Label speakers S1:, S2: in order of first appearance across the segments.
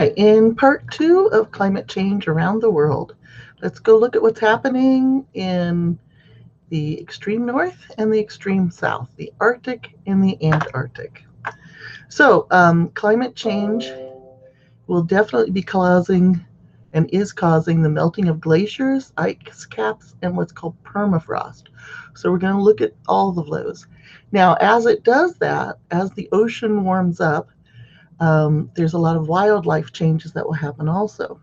S1: In part 2 of climate change around the world, let's go look at what's happening in the extreme north and the extreme south, the Arctic and the Antarctic. So climate change will definitely be causing and is causing the melting of glaciers, ice caps, and what's called permafrost. So we're going to look at all of those. Now, as it does that, as the ocean warms up, there's a lot of wildlife changes that will happen also.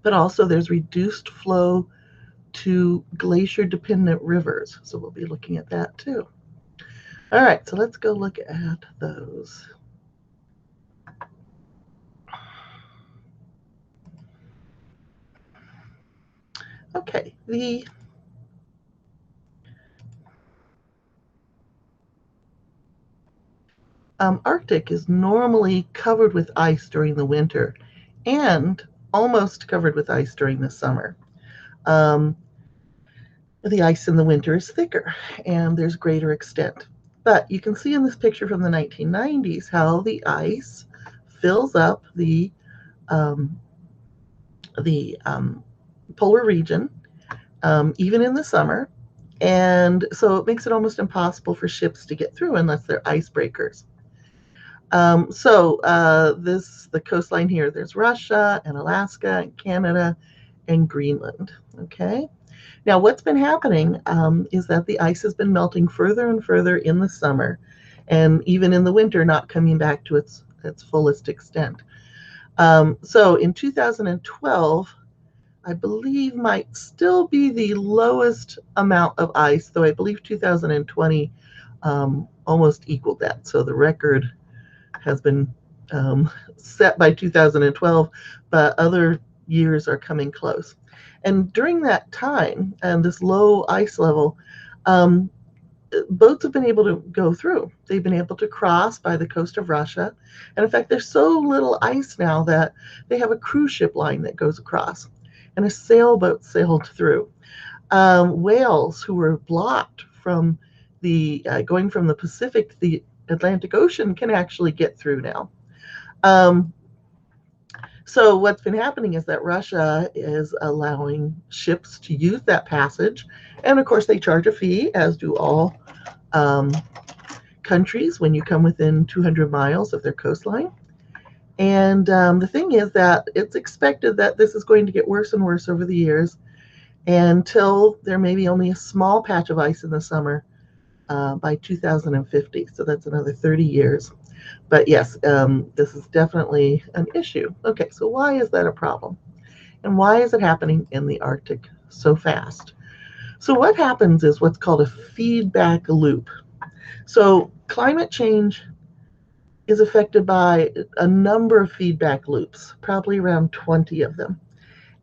S1: But also there's reduced flow to glacier-dependent rivers. So we'll be looking at that too. All right, so let's go look at those. Okay, the Arctic is normally covered with ice during the winter and almost covered with ice during the summer. Um, the ice in the winter is thicker and there's greater extent. But you can see in this picture from the 1990s how the ice fills up um, the polar region, even in the summer. And so it makes it almost impossible for ships to get through unless they're icebreakers. The coastline here, there's Russia and Alaska and Canada and Greenland. Okay. Now, what's been happening is that the ice has been melting further and further in the summer, and even in the winter, not coming back to its fullest extent. So in 2012, I believe might still be the lowest amount of ice, though I believe 2020 almost equaled that. So the record has been set by 2012, but other years are coming close. And during that time and this low ice level, um, boats have been able to go through. They've been able to cross by the coast of Russia. And in fact, there's so little ice now that they have a cruise ship line that goes across, and a sailboat sailed through. Whales who were blocked from the going from the Pacific to the Atlantic Ocean can actually get through now. Um, so what's been happening is that Russia is allowing ships to use that passage, and of course they charge a fee, as do all um, countries when you come within 200 miles of their coastline. And the thing is that it's expected that this is going to get worse and worse over the years until there may be only a small patch of ice in the summer by 2050. So that's another 30 years. But yes, this is definitely an issue. Okay, so why is that a problem? And why is it happening in the Arctic so fast? So what happens is what's called a feedback loop. So climate change is affected by a number of feedback loops, probably around 20 of them.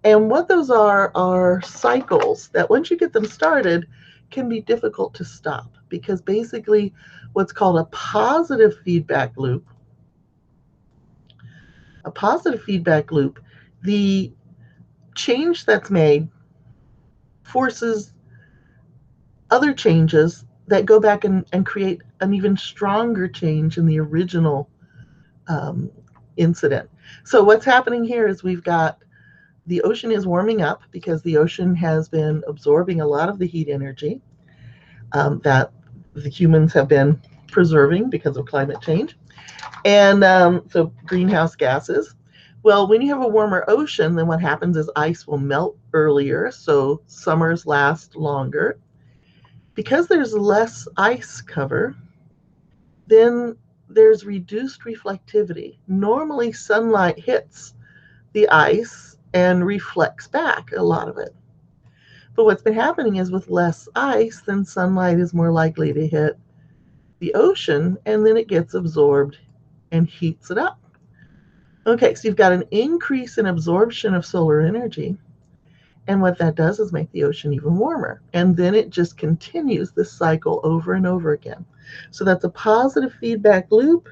S1: And what those are cycles that once you get them started can be difficult to stop, because basically what's called a positive feedback loop, the change that's made forces other changes that go back and create an even stronger change in the original um, incident. So what's happening here is we've got the ocean is warming up because the ocean has been absorbing a lot of the heat energy that the humans have been preserving because of climate change. And so greenhouse gases. Well, when you have a warmer ocean, then what happens is ice will melt earlier, so summers last longer. Because there's less ice cover, then there's reduced reflectivity. Normally, sunlight hits the ice and reflects back a lot of it. But what's been happening is with less ice, then sunlight is more likely to hit the ocean, and then it gets absorbed and heats it up. Okay, so you've got an increase in absorption of solar energy. And what that does is make the ocean even warmer. And then it just continues this cycle over and over again. So that's a positive feedback loop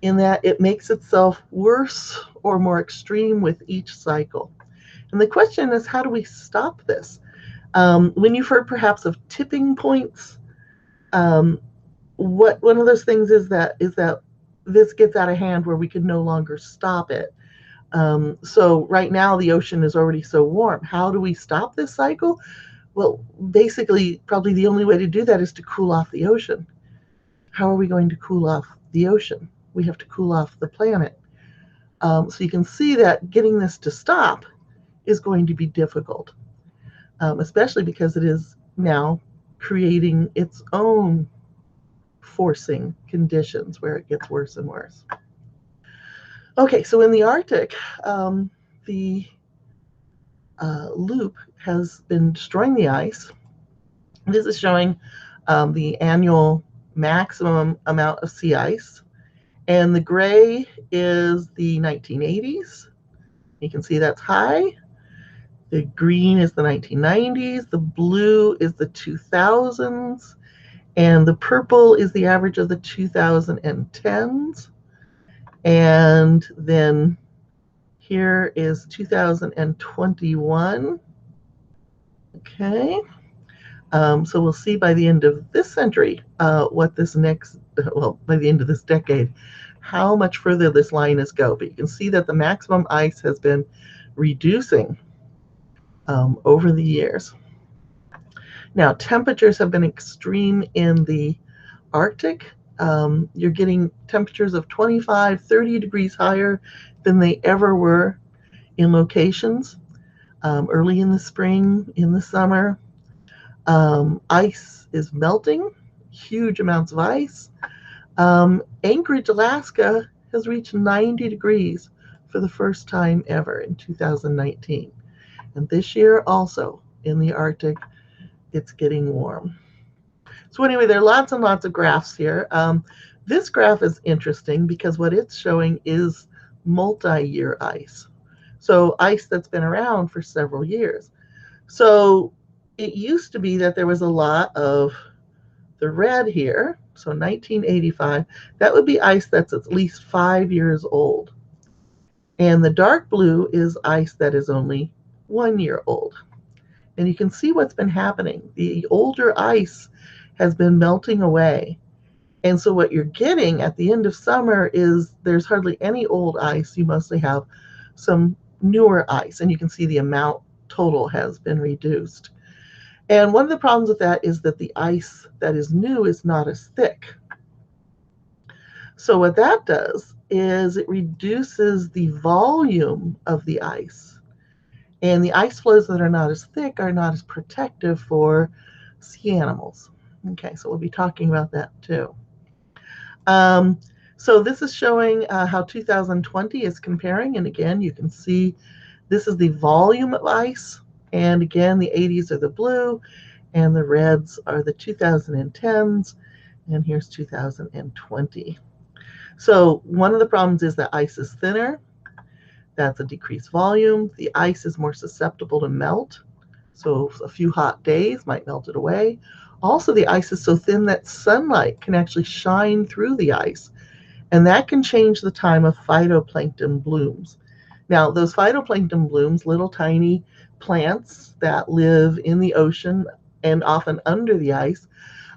S1: in that it makes itself worse or more extreme with each cycle. And the question is, how do we stop this? When you've heard perhaps of tipping points, what one of those things is that this gets out of hand where we can no longer stop it. So right now the ocean is already so warm. How do we stop this cycle? Well, basically, probably the only way to do that is to cool off the ocean. How are we going to cool off the ocean? We have to cool off the planet. So you can see that getting this to stop is going to be difficult, especially because it is now creating its own forcing conditions where it gets worse and worse. Okay, so in the Arctic, the loop has been destroying the ice. This is showing the annual maximum amount of sea ice. And the gray is the 1980s. You can see that's high. The green is the 1990s. The blue is the 2000s. And the purple is the average of the 2010s. And then here is 2021. Okay. So we'll see by the end of this century what this next, well, by the end of this decade, how much further this line is go. But you can see that the maximum ice has been reducing over the years. Now, temperatures have been extreme in the Arctic. You're getting temperatures of 25, 30 degrees higher than they ever were in locations early in the spring, in the summer. Ice is melting, huge amounts of ice. Anchorage, Alaska has reached 90 degrees for the first time ever in 2019. And this year also in the Arctic, it's getting warm. So anyway, there are lots and lots of graphs here. This graph is interesting because what it's showing is multi-year ice. So ice that's been around for several years. So it used to be that there was a lot of the red here, so 1985, that would be ice that's at least 5 years old. And the dark blue is ice that is only 1 year old. And you can see what's been happening. The older ice has been melting away. And so what you're getting at the end of summer is there's hardly any old ice. You mostly have some newer ice. And you can see the amount total has been reduced. And one of the problems with that is that the ice that is new is not as thick. So what that does is it reduces the volume of the ice. And the ice floes that are not as thick are not as protective for sea animals. Okay, so we'll be talking about that too. So this is showing how 2020 is comparing. And again, you can see this is the volume of ice. And again, the 80s are the blue, and the reds are the 2010s, and here's 2020. So one of the problems is that ice is thinner. That's a decreased volume. The ice is more susceptible to melt. So a few hot days might melt it away. Also, the ice is so thin that sunlight can actually shine through the ice, and that can change the time of phytoplankton blooms. Now, those phytoplankton blooms, little tiny plants that live in the ocean and often under the ice,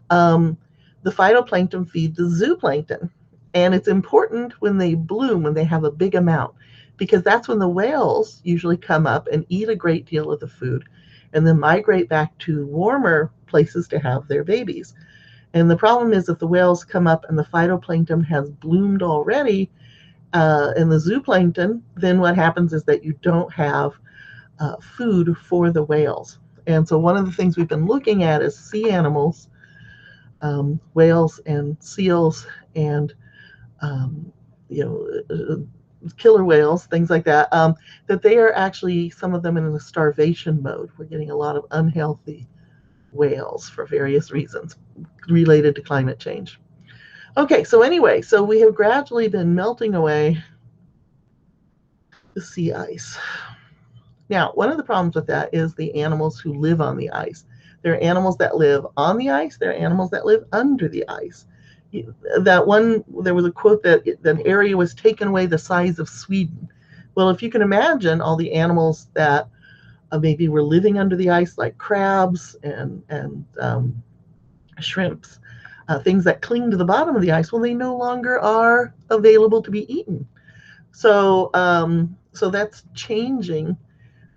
S1: the phytoplankton feed the zooplankton. And it's important when they bloom, when they have a big amount, because that's when the whales usually come up and eat a great deal of the food and then migrate back to warmer places to have their babies. And the problem is if the whales come up and the phytoplankton has bloomed already in the zooplankton, then what happens is that you don't have food for the whales. And so one of the things we've been looking at is sea animals, whales and seals and killer whales, things like that, that they are actually, some of them in a starvation mode. We're getting a lot of unhealthy whales for various reasons related to climate change. Okay, so anyway, so we have gradually been melting away the sea ice. Now, one of the problems with that is the animals who live on the ice. There are animals that live on the ice. There are animals that live under the ice. That one, there was a quote that an area was taken away the size of Sweden. Well, if you can imagine all the animals that maybe were living under the ice, like crabs and shrimps, things that cling to the bottom of the ice, well, they no longer are available to be eaten. So, so that's changing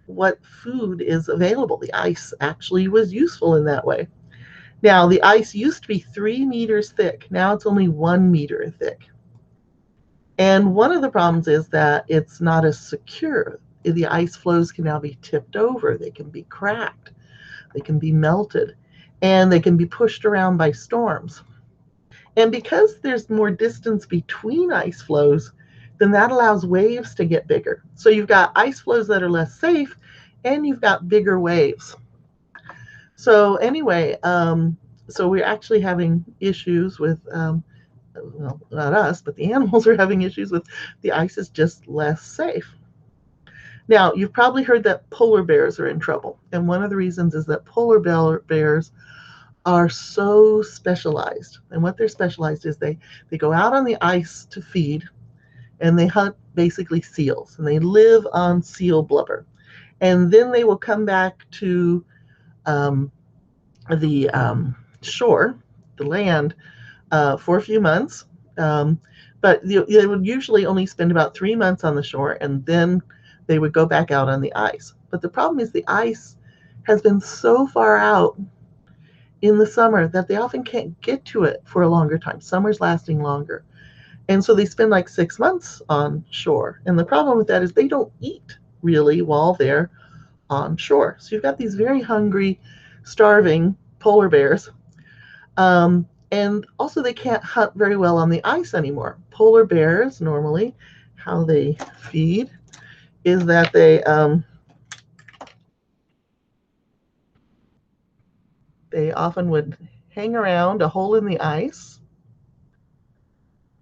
S1: what food is available. The ice actually was useful in that way. Now, the ice used to be 3 meters thick. Now it's only 1 meter thick. And one of the problems is that it's not as secure. The ice floes can now be tipped over, they can be cracked, they can be melted, and they can be pushed around by storms. And because there's more distance between ice floes, then that allows waves to get bigger. So you've got ice floes that are less safe, and you've got bigger waves. So anyway, so we're actually having issues with, well, not us, but the animals are having issues with the ice is just less safe. Now, you've probably heard that polar bears are in trouble. And one of the reasons is that polar bears are so specialized. And what they're specialized is they go out on the ice to feed, and they hunt basically seals, and they live on seal blubber. And then they will come back to the shore, the land, for a few months. But they would usually only spend about 3 months on the shore, and then they would go back out on the ice. But the problem is the ice has been so far out in the summer that they often can't get to it for a longer time. Summer's lasting longer. And so they spend like 6 months on shore. And the problem with that is they don't eat really while they're on shore. So you've got these very hungry, starving polar bears. And also they can't hunt very well on the ice anymore. Polar bears, normally, how they feed is that they often would hang around a hole in the ice.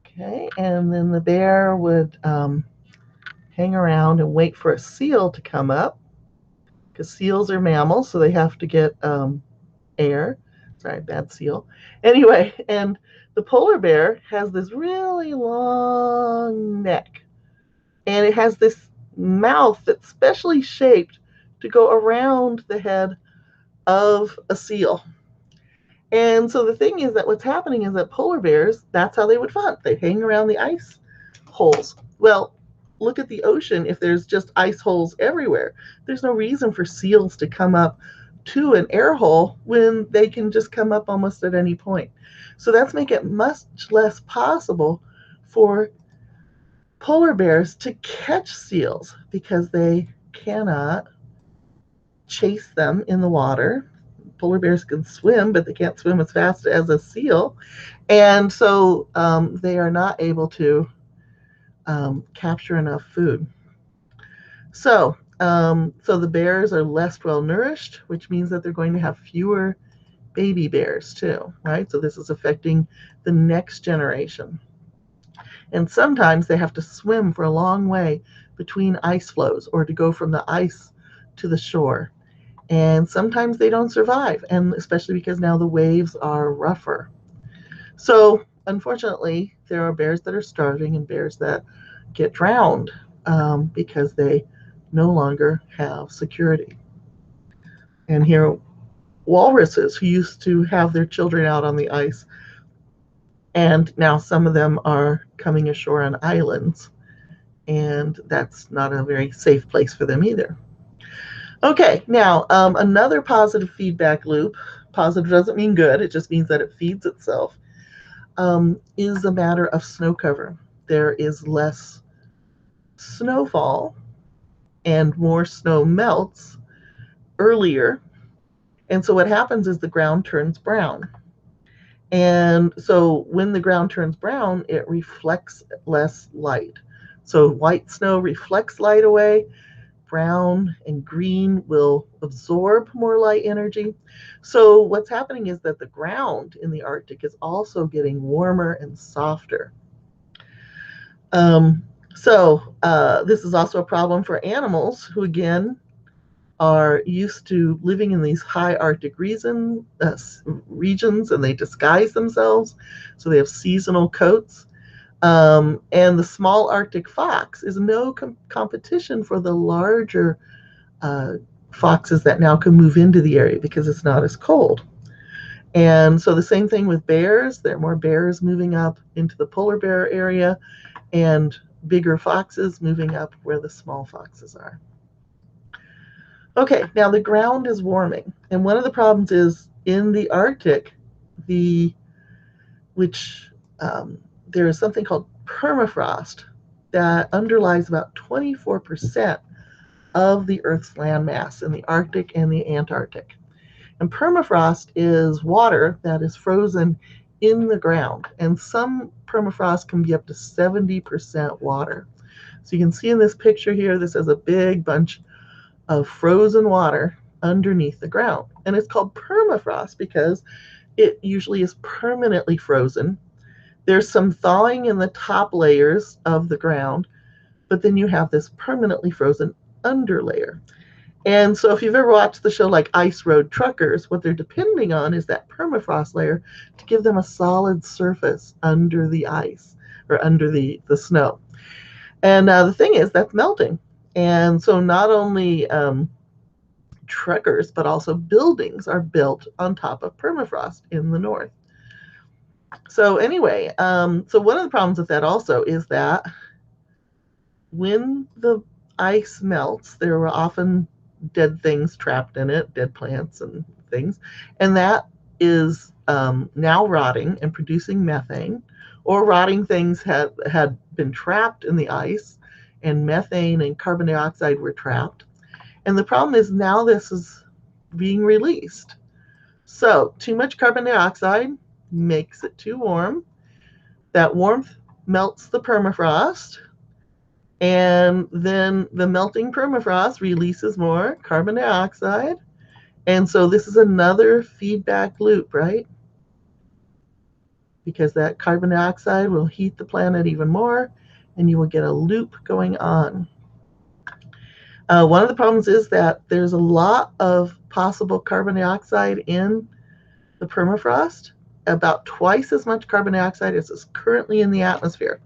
S1: Okay, and then the bear would hang around and wait for a seal to come up, because seals are mammals, so they have to get air. Sorry, bad seal. Anyway, and the polar bear has this really long neck, and it has this mouth that's specially shaped to go around the head of a seal. And so the thing is that what's happening is that polar bears, that's how they would hunt. They hang around the ice holes. Well, look at the ocean. If there's just ice holes everywhere, there's no reason for seals to come up to an air hole when they can just come up almost at any point. So that's make it much less possible for polar bears to catch seals, because they cannot chase them in the water. Polar bears can swim, but they can't swim as fast as a seal. And so they are not able to capture enough food. So the bears are less well nourished, which means that they're going to have fewer baby bears too, right? So this is affecting the next generation. And sometimes they have to swim for a long way between ice floes, or to go from the ice to the shore. And sometimes they don't survive, and especially because now the waves are rougher. So unfortunately, there are bears that are starving and bears that get drowned because they no longer have security. And here, walruses who used to have their children out on the ice, and now some of them are coming ashore on islands, and that's not a very safe place for them either. Okay, now another positive feedback loop, positive doesn't mean good, it just means that it feeds itself, is a matter of snow cover. There is less snowfall and more snow melts earlier. And so what happens is the ground turns brown. And so when the ground turns brown, it reflects less light. So white snow reflects light away. Brown and green will absorb more light energy. So what's happening is that the ground in the Arctic is also getting warmer and softer. This is also a problem for animals who, again, are used to living in these high Arctic regions, and they disguise themselves. So they have seasonal coats. And the small Arctic fox is no competition for the larger foxes that now can move into the area because it's not as cold. And so the same thing with bears. There are more bears moving up into the polar bear area and bigger foxes moving up where the small foxes are. Okay, now the ground is warming. And one of the problems is in the Arctic, there is something called permafrost that underlies about 24% of the Earth's landmass in the Arctic and the Antarctic. And permafrost is water that is frozen in the ground. And some permafrost can be up to 70% water. So you can see in this picture here, this is a big bunch of frozen water underneath the ground. And it's called permafrost because it usually is permanently frozen. There's some thawing in the top layers of the ground, but then you have this permanently frozen underlayer. And so if you've ever watched the show like Ice Road Truckers, what they're depending on is that permafrost layer to give them a solid surface under the ice or under the snow. And the thing is, that's melting. And so not only truckers, but also buildings are built on top of permafrost in the north. So anyway, so one of the problems with that also is that when the ice melts, there are often dead things trapped in it, dead plants and things, and that is now rotting and producing methane, or rotting things had been trapped in the ice, and methane and carbon dioxide were trapped. And the problem is now this is being released. So too much carbon dioxide makes it too warm. That warmth melts the permafrost, and then the melting permafrost releases more carbon dioxide. And so this is another feedback loop, right? Because that carbon dioxide will heat the planet even more, and you will get a loop going on. One of the problems is that there's a lot of possible carbon dioxide in the permafrost, about twice as much carbon dioxide as is currently in the atmosphere.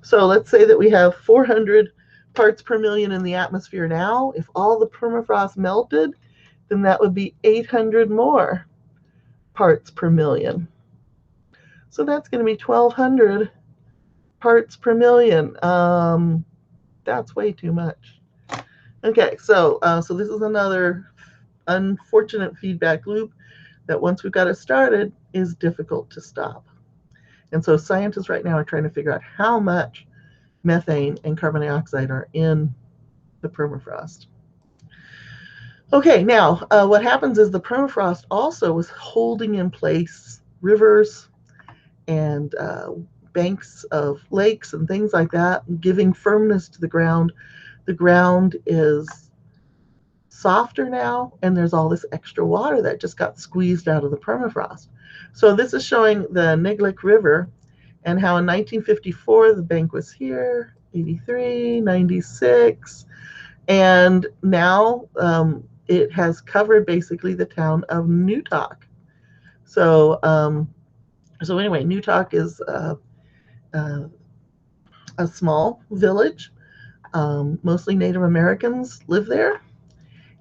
S1: So let's say that we have 400 parts per million in the atmosphere now. If all the permafrost melted, then that would be 800 more parts per million. So that's going to be 1,200 parts per million. That's way too much. Okay, so this is another unfortunate feedback loop that once we've got it started is difficult to stop. And so scientists right now are trying to figure out how much methane and carbon dioxide are in the permafrost. Okay, now what happens is the permafrost also is holding in place rivers and banks of lakes and things like that, giving firmness to the ground. The ground is softer now, and there's all this extra water that just got squeezed out of the permafrost. So this is showing the Neglek River and how in 1954 the bank was here, 83, 96, and now it has covered basically the town of Newtok. So anyway, Newtok is a small village. Mostly Native Americans live there.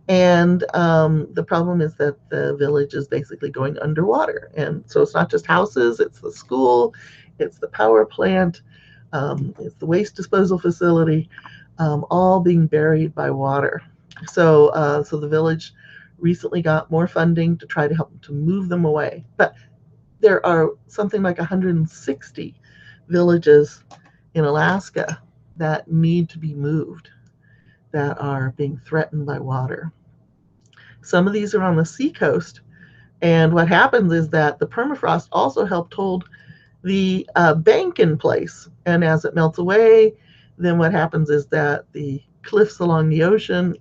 S1: And the problem is that the village is basically going underwater. And so it's not just houses, it's the school, it's the power plant, it's the waste disposal facility, all being buried by water. So the village recently got more funding to try to help them to move them away. But there are something like 160 villages in Alaska that need to be moved, that are being threatened by water. Some of these are on the seacoast, and what happens is that the permafrost also helped hold the bank in place, and as it melts away, then what happens is that the cliffs along the ocean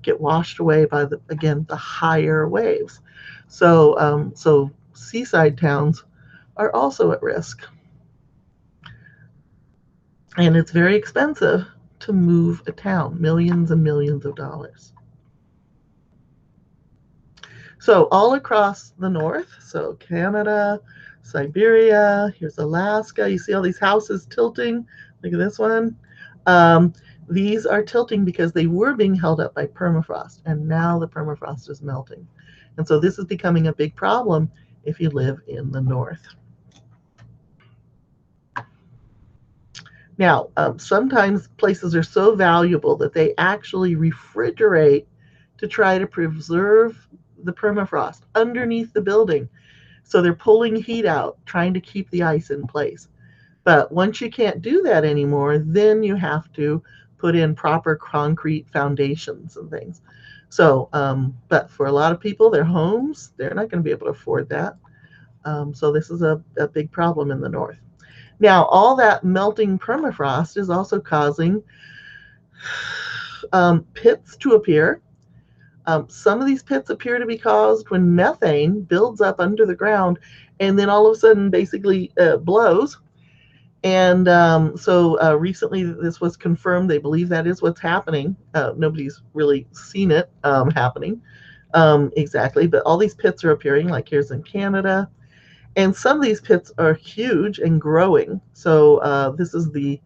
S1: get washed away by the higher waves. So seaside towns are also at risk, and it's very expensive to move a town, millions and millions of dollars. So all across the north, so Canada, Siberia, here's Alaska. You see all these houses tilting. Look at this one. These are tilting because they were being held up by permafrost, and now the permafrost is melting. And so this is becoming a big problem if you live in the north. Now, sometimes places are so valuable that they actually refrigerate to try to preserve the permafrost underneath the building. So they're pulling heat out, trying to keep the ice in place. But once you can't do that anymore, then you have to put in proper concrete foundations and things. So, but for a lot of people, their homes, they're not going to be able to afford that. So this is a big problem in the north. Now, all that melting permafrost is also causing pits to appear. Some of these pits appear to be caused when methane builds up under the ground and then all of a sudden basically blows. And so recently this was confirmed. They believe that is what's happening. Nobody's really seen it happening exactly, but all these pits are appearing, like here's in Canada. And some of these pits are huge and growing. So this is the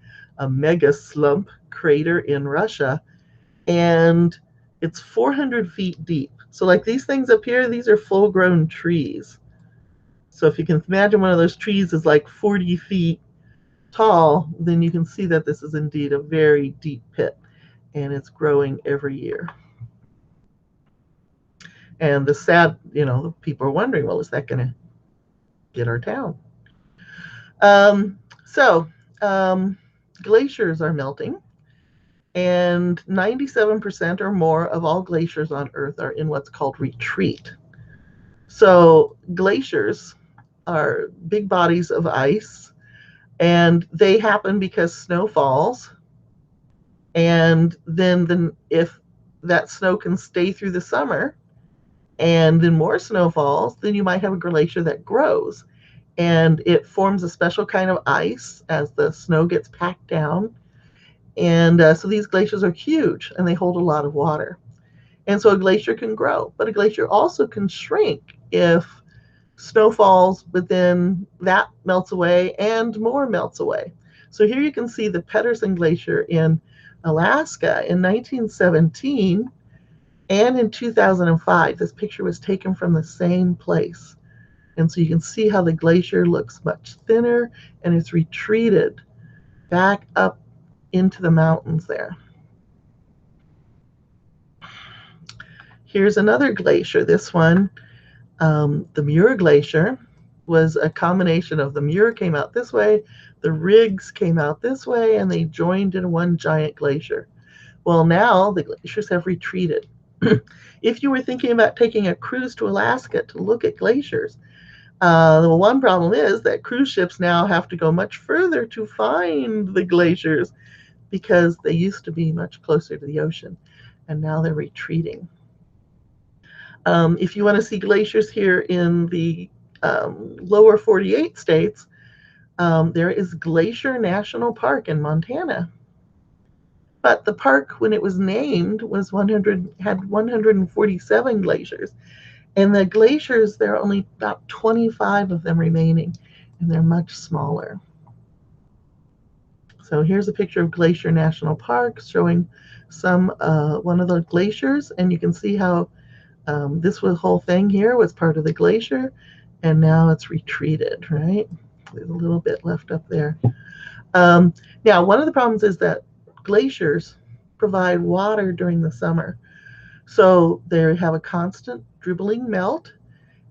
S1: mega slump crater in Russia, and it's 400 feet deep. So like these things up here, these are full-grown trees. So if you can imagine one of those trees is like 40 feet tall, then you can see that this is indeed a very deep pit, and it's growing every year. And the sad, people are wondering, well, is that going to get our town? So glaciers are melting, and 97% or more of all glaciers on Earth are in what's called retreat. So glaciers are big bodies of ice, and they happen because snow falls, and then if that snow can stay through the summer, and then more snow falls, then you might have a glacier that grows, and it forms a special kind of ice as the snow gets packed down. And so these glaciers are huge, and they hold a lot of water. And so a glacier can grow, but a glacier also can shrink if snow falls, but then that melts away and more melts away. So here you can see the Pedersen Glacier in Alaska in 1917 and in 2005. This picture was taken from the same place. And so you can see how the glacier looks much thinner, and it's retreated back up into the mountains there. Here's another glacier. This one, the Muir Glacier, was a combination of the Muir came out this way, the Riggs came out this way, and they joined in one giant glacier. Well, now the glaciers have retreated. If you were thinking about taking a cruise to Alaska to look at glaciers, the one problem is that cruise ships now have to go much further to find the glaciers because they used to be much closer to the ocean, and now they're retreating. If you want to see glaciers here in the lower 48 states, there is Glacier National Park in Montana. But the park, when it was named, had 147 glaciers. And the glaciers, there are only about 25 of them remaining, and they're much smaller. So here's a picture of Glacier National Park showing one of the glaciers, and you can see how this whole thing here was part of the glacier, and now it's retreated, right? There's a little bit left up there. Now, one of the problems is that glaciers provide water during the summer. So they have a constant dribbling melt,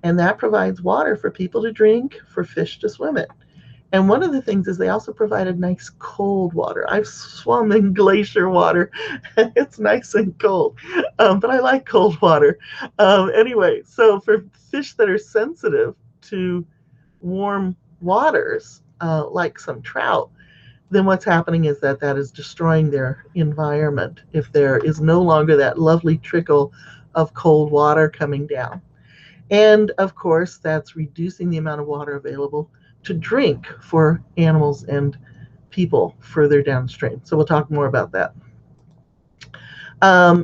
S1: and that provides water for people to drink, for fish to swim in. And one of the things is they also provided nice cold water. I've swum in glacier water. It's nice and cold, but I like cold water. Anyway, so for fish that are sensitive to warm waters, like some trout, then what's happening is that is destroying their environment if there is no longer that lovely trickle of cold water coming down. And of course, that's reducing the amount of water available to drink for animals and people further downstream. So we'll talk more about that.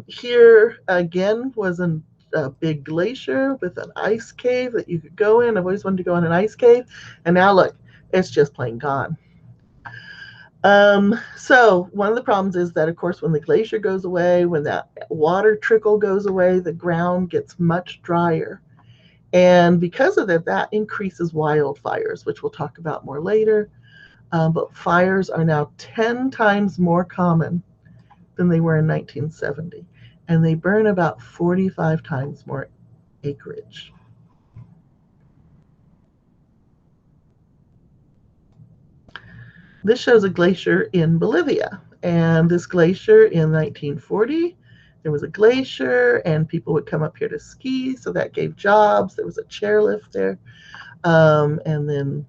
S1: Here again was a big glacier with an ice cave that you could go in. I've always wanted to go in an ice cave, and now look, it's just plain gone. So one of the problems is that, of course, when the glacier goes away, when that water trickle goes away, the ground gets much drier. And because of that, that increases wildfires, which we'll talk about more later. But fires are now 10 times more common than they were in 1970. And they burn about 45 times more acreage. This shows a glacier in Bolivia. And this glacier in 1940, there was a glacier and people would come up here to ski. So that gave jobs. There was a chairlift there. And then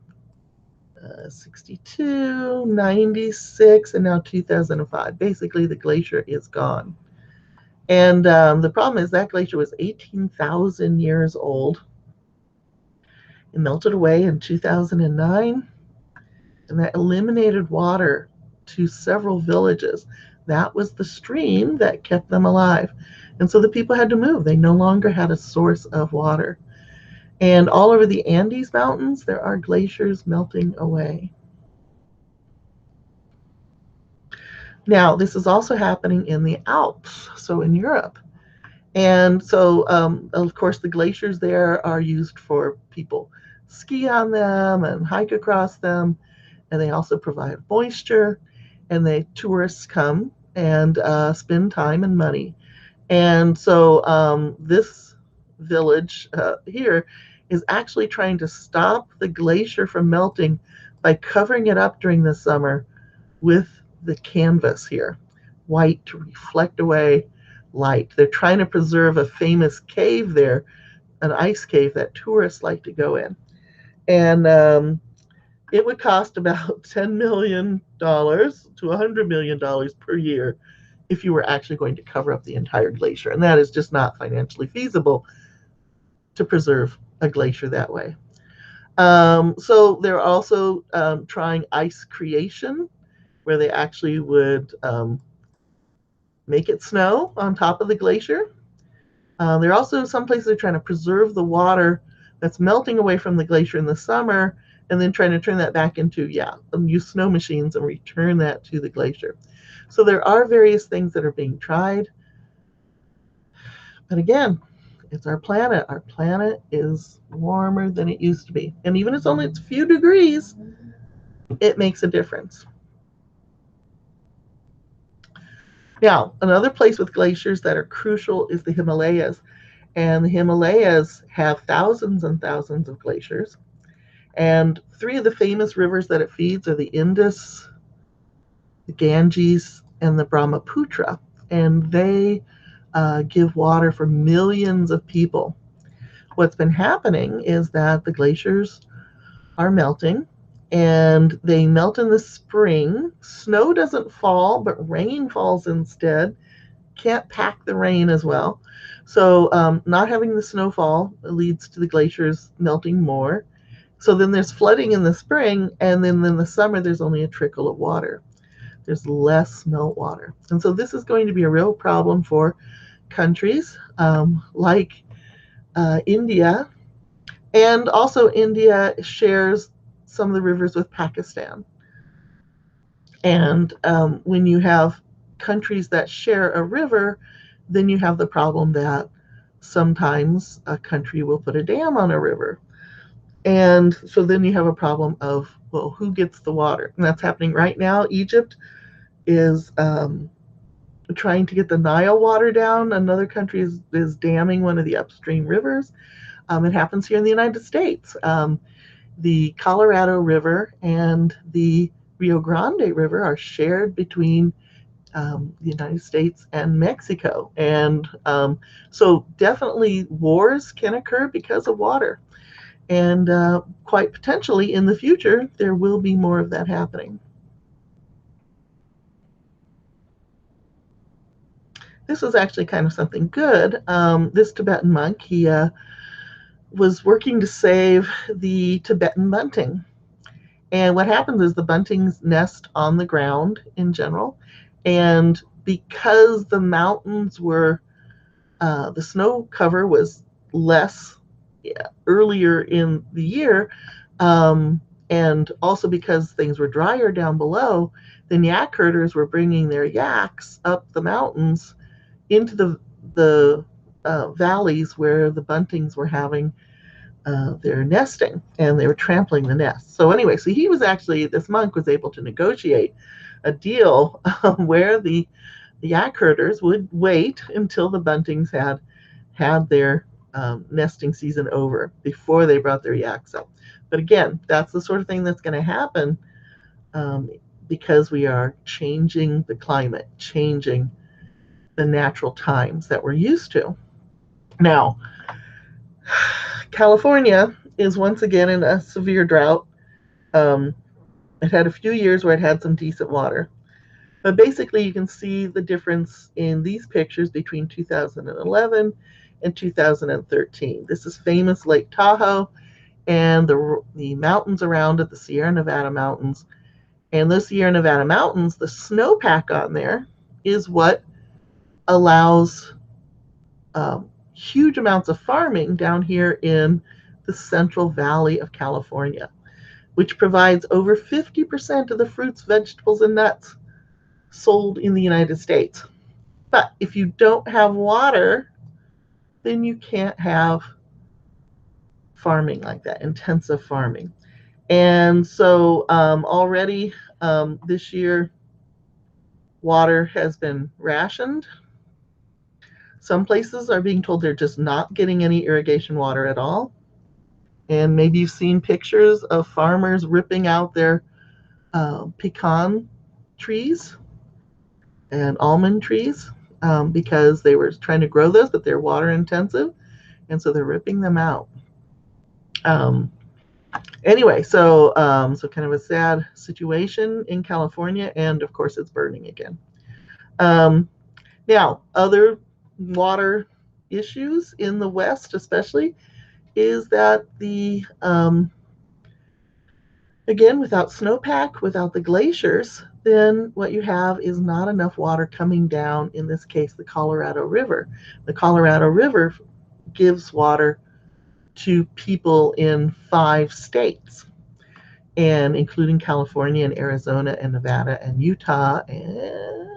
S1: 62, 96, and now 2005. Basically, the glacier is gone. And the problem is that glacier was 18,000 years old. It melted away in 2009, and that eliminated water to several villages. That was the stream that kept them alive. And so the people had to move. They no longer had a source of water. And all over the Andes Mountains, there are glaciers melting away. Now, this is also happening in the Alps, so in Europe. And so, of course, the glaciers there are used for people ski on them and hike across them. And they also provide moisture. And the tourists come and spend time and money. And so this village here is actually trying to stop the glacier from melting by covering it up during the summer with the canvas here, white, to reflect away light. They're trying to preserve a famous cave there, an ice cave that tourists like to go in. And it would cost about $10 million to $100 million per year if you were actually going to cover up the entire glacier. And that is just not financially feasible to preserve a glacier that way. So they're also trying ice creation, where they actually would make it snow on top of the glacier. There are also some places that are trying to preserve the water that's melting away from the glacier in the summer, and then trying to turn that back into, use snow machines and return that to the glacier. So there are various things that are being tried. But again, it's our planet. Our planet is warmer than it used to be. And even if it's only a few degrees, it makes a difference. Now, another place with glaciers that are crucial is the Himalayas. And the Himalayas have thousands and thousands of glaciers. And three of the famous rivers that it feeds are the Indus, the Ganges, and the Brahmaputra. And they give water for millions of people. What's been happening is that the glaciers are melting, and they melt in the spring. Snow doesn't fall, but rain falls instead. Can't pack the rain as well. So not having the snowfall leads to the glaciers melting more. So then there's flooding in the spring, and then in the summer there's only a trickle of water. There's less melt water. And so this is going to be a real problem for countries like India. And also India shares some of the rivers with Pakistan. And when you have countries that share a river, then you have the problem that sometimes a country will put a dam on a river. And so then you have a problem of, well, who gets the water? And that's happening right now. Egypt is trying to get the Nile water down. Another country is damming one of the upstream rivers. It happens here in the United States. The Colorado River and the Rio Grande River are shared between the United States and Mexico. And so definitely wars can occur because of water. And quite potentially in the future, there will be more of that happening. This was actually kind of something good. This Tibetan monk, he was working to save the Tibetan bunting. And what happens is the buntings nest on the ground in general. And because the mountains were, the snow cover was less earlier in the year, and also because things were drier down below, then yak herders were bringing their yaks up the mountains into the valleys where the buntings were having their nesting, and they were trampling the nests. So anyway, so this monk was able to negotiate a deal where the yak herders would wait until the buntings had their nesting season over before they brought their yaks up. But again, that's the sort of thing that's going to happen um, because we are changing the climate, changing the natural times that we're used to. Now, California is once again in a severe drought. Um, it had a few years where it had some decent water. But basically, you can see the difference in these pictures between 2011 and 2013. This is famous Lake Tahoe and the mountains around it, the Sierra Nevada mountains. And those Sierra Nevada mountains, the snowpack on there is what allows huge amounts of farming down here in the Central Valley of California, which provides over 50% of the fruits, vegetables, and nuts sold in the United States. But if you don't have water, then you can't have farming like that, intensive farming. And so already this year, water has been rationed. Some places are being told they're just not getting any irrigation water at all. And maybe you've seen pictures of farmers ripping out their pecan trees and almond trees because they were trying to grow those, but they're water intensive. And so they're ripping them out. Anyway, so kind of a sad situation in California, and of course it's burning again. Now, other water issues in the West, especially, is that again, without snowpack, without the glaciers, then what you have is not enough water coming down, in this case, the Colorado River. The Colorado River gives water to people in 5 states, and including California and Arizona and Nevada and Utah and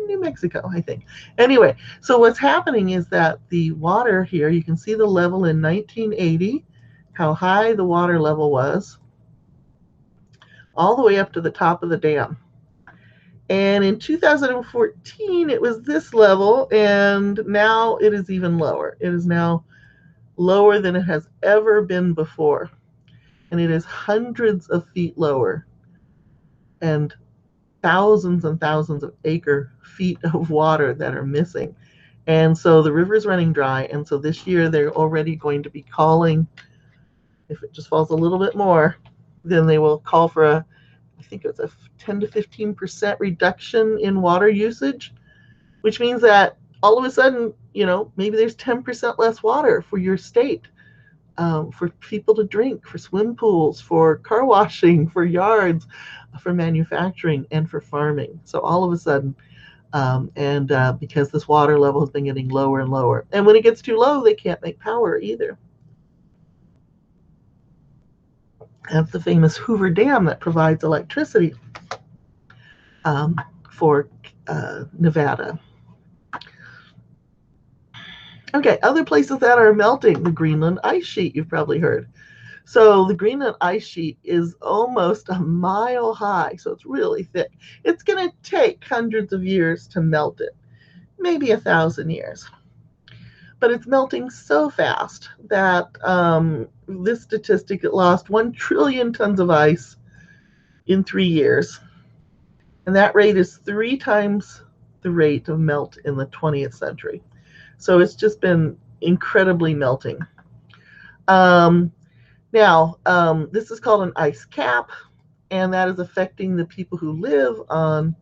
S1: New Mexico, I think. Anyway, so what's happening is that the water here, you can see the level in 1980, how high the water level was, all the way up to the top of the dam. And in 2014, it was this level, and now it is even lower. It is now lower than it has ever been before. And it is hundreds of feet lower and thousands of acre feet of water that are missing. And so the river is running dry. And so this year they're already going to be calling, if it just falls a little bit more, then they will call for I think it's a 10 to 15% reduction in water usage, which means that all of a sudden, maybe there's 10% less water for your state, for people to drink, for swim pools, for car washing, for yards, for manufacturing, and for farming. So all of a sudden, because this water level has been getting lower and lower. And when it gets too low, they can't make power either. That's the famous Hoover Dam that provides electricity for Nevada. Okay, other places that are melting, the Greenland ice sheet, you've probably heard. So the Greenland ice sheet is almost a mile high, so it's really thick. It's going to take hundreds of years to melt it, maybe 1,000 years. But it's melting so fast that this statistic, it lost 1 trillion tons of ice in 3 years. And that rate is 3 times the rate of melt in the 20th century. So it's just been incredibly melting. Now, this is called an ice cap, and that is affecting the people who live on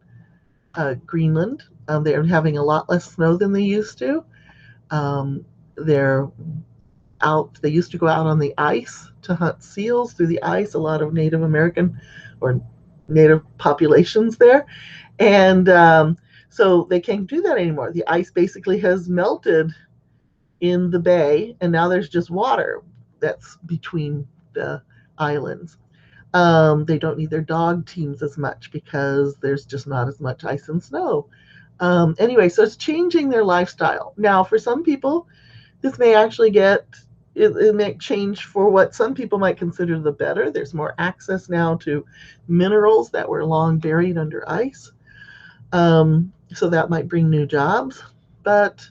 S1: Greenland. They're having a lot less snow than they used to. They used to go out on the ice to hunt seals through the ice, a lot of Native American or Native populations there. And so they can't do that anymore. The ice basically has melted in the bay, and now there's just water that's between the islands. They don't need their dog teams as much because there's just not as much ice and snow. Anyway, so it's changing their lifestyle. Now, for some people, this may actually get it may change for what some people might consider the better. There's more access now to minerals that were long buried under ice. So that might bring new jobs, but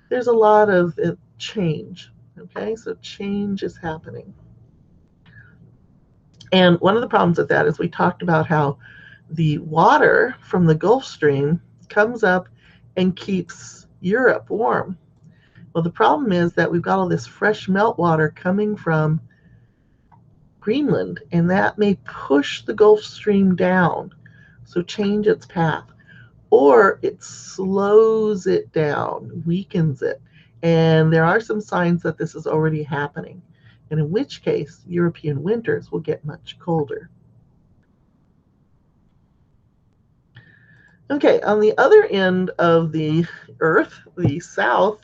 S1: there's a lot of change. Okay, so change is happening. And one of the problems with that is we talked about how the water from the Gulf Stream comes up and keeps Europe warm. Well, the problem is that we've got all this fresh meltwater coming from Greenland, and that may push the Gulf Stream down, so change its path. Or it slows it down, weakens it. And there are some signs that this is already happening, and in which case European winters will get much colder. Okay, on the other end of the Earth, the south,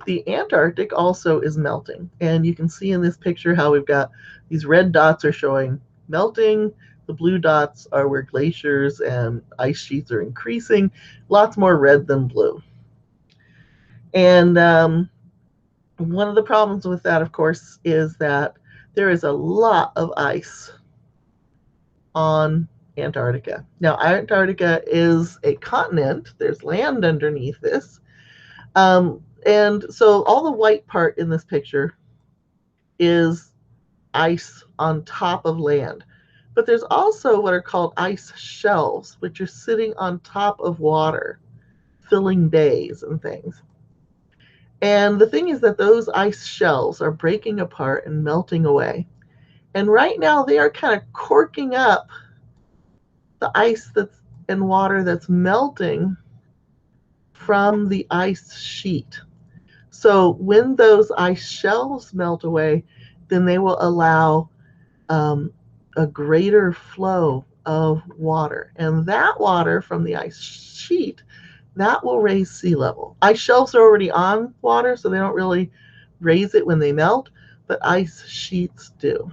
S1: the Antarctic also is melting. And you can see in this picture how we've got these red dots are showing melting. The blue dots are where glaciers and ice sheets are increasing. Lots more red than blue. And one of the problems with that, of course, is that there is a lot of ice on Antarctica. Now, Antarctica is a continent. There's land underneath this. And so all the white part in this picture is ice on top of land. But there's also what are called ice shelves, which are sitting on top of water, filling bays and things. And the thing is that those ice shelves are breaking apart and melting away. And right now they are kind of corking up the ice that's and water that's melting from the ice sheet. So when those ice shelves melt away, then they will allow a greater flow of water. And that water from the ice sheet, that will raise sea level. Ice shelves are already on water, so they don't really raise it when they melt, but ice sheets do.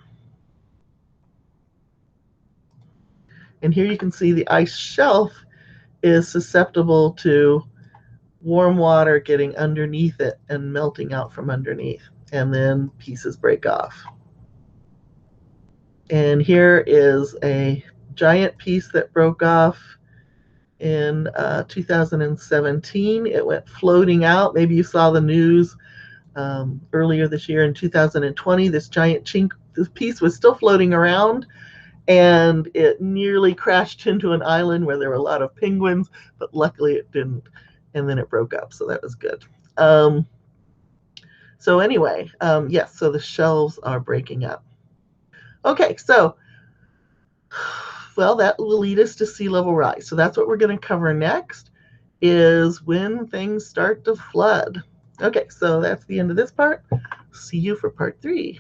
S1: And here you can see the ice shelf is susceptible to warm water getting underneath it and melting out from underneath, and then pieces break off. And here is a giant piece that broke off in 2017. It went floating out. Maybe you saw the news earlier this year in 2020. This giant this piece was still floating around, and it nearly crashed into an island where there were a lot of penguins, but luckily it didn't. And then it broke up, so that was good. So anyway, yes, so the shelves are breaking up. Okay, so, well, that will lead us to sea level rise. So that's what we're going to cover next, is when things start to flood. Okay, so that's the end of this part. See you for part 3.